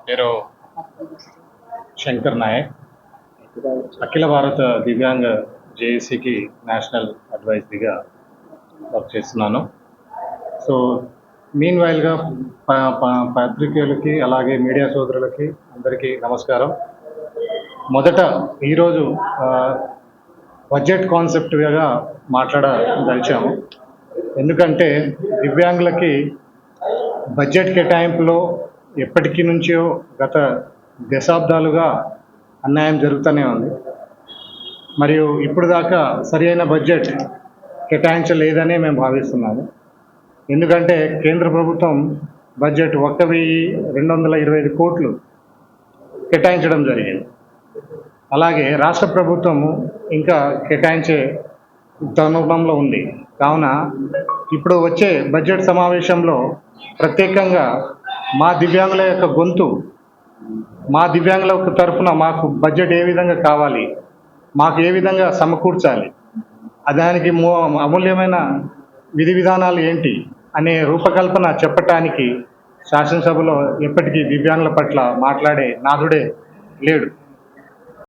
పేరు శంకర్ నాయక్. అఖిల భారత దివ్యాంగ జేఏసీకి నేషనల్ అడ్వైజరీగా వర్క్ చేస్తున్నాను. సో మీన్ వైల్గా పత్రికేయులకి అలాగే మీడియా సోదరులకి అందరికీ నమస్కారం. మొదట ఈరోజు బడ్జెట్ కాన్సెప్ట్గా మాట్లాడదలిచాము. ఎందుకంటే దివ్యాంగులకి బడ్జెట్ కేటాయింపులో ఎప్పటికీ నుంచో గత దశాబ్దాలుగా అన్యాయం జరుగుతూనే ఉంది. మరియు ఇప్పుడు దాకా సరి అయిన బడ్జెట్ కేటాయించలేదనే మేము భావిస్తున్నాము. ఎందుకంటే కేంద్ర ప్రభుత్వం బడ్జెట్ 1,225 కోట్లు కేటాయించడం జరిగింది. అలాగే రాష్ట్ర ప్రభుత్వము ఇంకా కేటాయించే తరుణంలో ఉంది. కావున ఇప్పుడు వచ్చే బడ్జెట్ సమావేశంలో ప్రత్యేకంగా మా దివ్యాంగుల యొక్క గొంతు, మా దివ్యాంగుల తరఫున మాకు బడ్జెట్ ఏ విధంగా కావాలి, మాకు ఏ విధంగా సమకూర్చాలి, దానికి అమూల్యమైన విధి విధానాలు ఏంటి అనే రూపకల్పన చెప్పటానికి శాసనసభలో ఎప్పటికీ దివ్యాంగుల పట్ల మాట్లాడే నాథుడే లేడు.